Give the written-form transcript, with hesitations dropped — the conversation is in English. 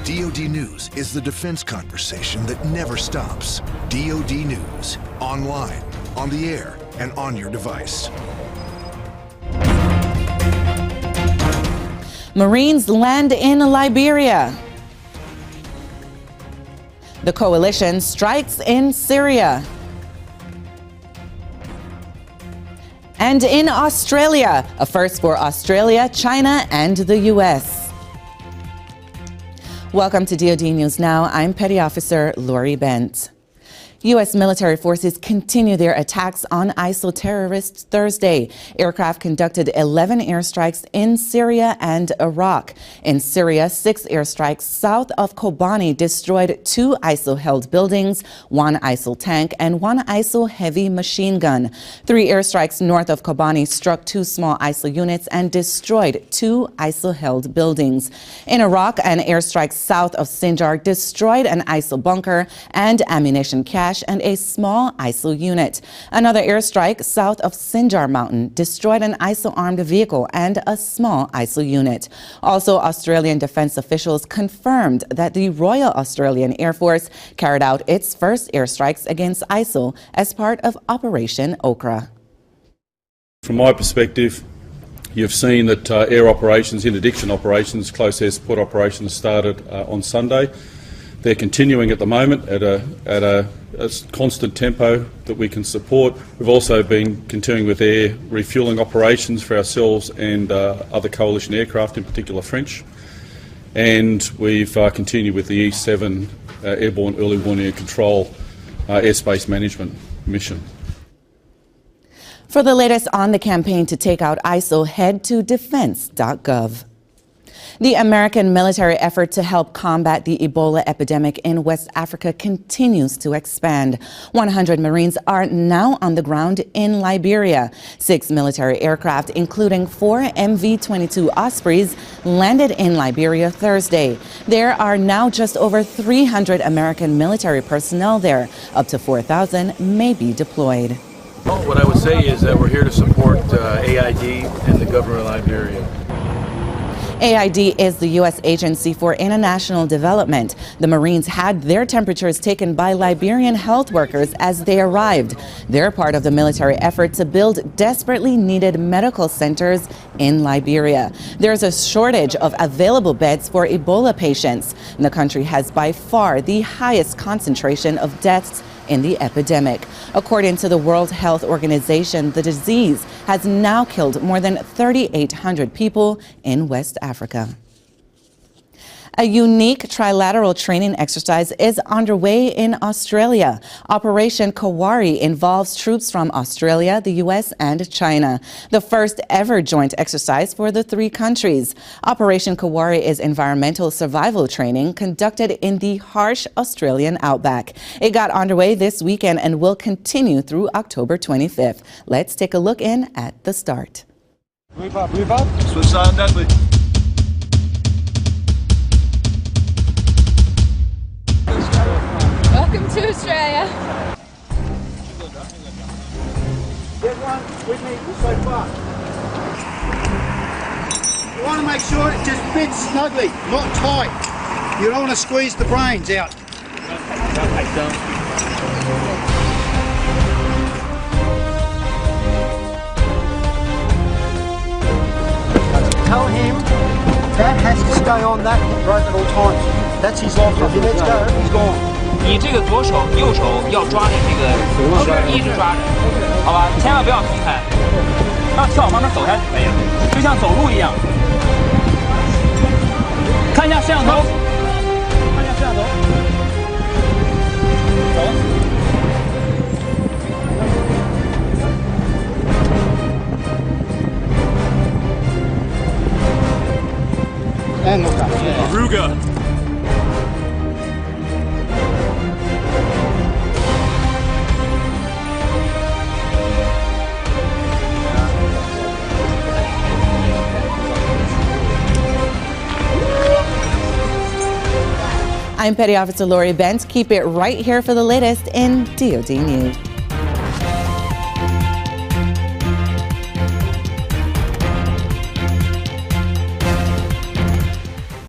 DoD News is the defense conversation that never stops. DoD News, online, on the air, and on your device. Marines land in Liberia. The coalition strikes in Syria. And in Australia, a first for Australia, China, and the U.S. Welcome to DoD News Now. I'm Petty Officer Lori Bent. U.S. military forces continue their attacks on ISIL terrorists Thursday. Aircraft conducted 11 airstrikes in Syria and Iraq. In Syria, 6 airstrikes south of Kobani destroyed 2 ISIL-held buildings, 1 ISIL tank, and 1 ISIL heavy machine gun. 3 airstrikes north of Kobani struck 2 small ISIL units and destroyed 2 ISIL-held buildings. In Iraq, an airstrike south of Sinjar destroyed an ISIL bunker and ammunition cache and a small ISIL unit. Another airstrike south of Sinjar Mountain destroyed an ISIL-armed vehicle and a small ISIL unit. Also, Australian defense officials confirmed that the Royal Australian Air Force carried out its first airstrikes against ISIL as part of Operation Okra. From my perspective, you've seen that air operations, interdiction operations, close air support operations started on Sunday. They're continuing at the moment at a constant tempo that we can support. We've also been continuing with air refuelling operations for ourselves and other coalition aircraft, in particular French. And we've continued with the E7 Airborne Early Warning and Control airspace management mission. For the latest on the campaign to take out ISIL, head to defense.gov. The American military effort to help combat the Ebola epidemic in West Africa continues to expand. 100 Marines are now on the ground in Liberia. 6 military aircraft, including 4 MV-22 Ospreys, landed in Liberia Thursday. There are now just over 300 American military personnel there. Up to 4,000 may be deployed. Well, what I would say is that we're here to support AID and the government of Liberia. AID is the U.S. Agency for International Development. The Marines had their temperatures taken by Liberian health workers as they arrived. They're part of the military effort to build desperately needed medical centers in Liberia. There's a shortage of available beds for Ebola patients. The country has by far the highest concentration of deaths in the epidemic. According to the World Health Organization, the disease has now killed more than 3,800 people in West Africa. A unique trilateral training exercise is underway in Australia. Operation Kawari involves troops from Australia, the U.S., and China. The first ever joint exercise for the 3 countries. Operation Kawari is environmental survival training conducted in the harsh Australian outback. It got underway this weekend and will continue through October 25th. Let's take a look in at the start. Move up. Switch side deadly. Welcome to Australia. Get one with me so far. You want to make sure it just fits snugly, not tight. You don't want to squeeze the brains out. Tell him that has to stay on that rope at all times. That's his life. If he lets go, he's gone. 你这个左手、右手要抓着这个，一直抓着，好吧？千万不要松开，让跳旁边走下去可以了，就像走路一样。看一下摄像头，看一下摄像头，走。And look up. Aruga. I'm Petty Officer Lori Bent. Keep it right here for the latest in DoD News.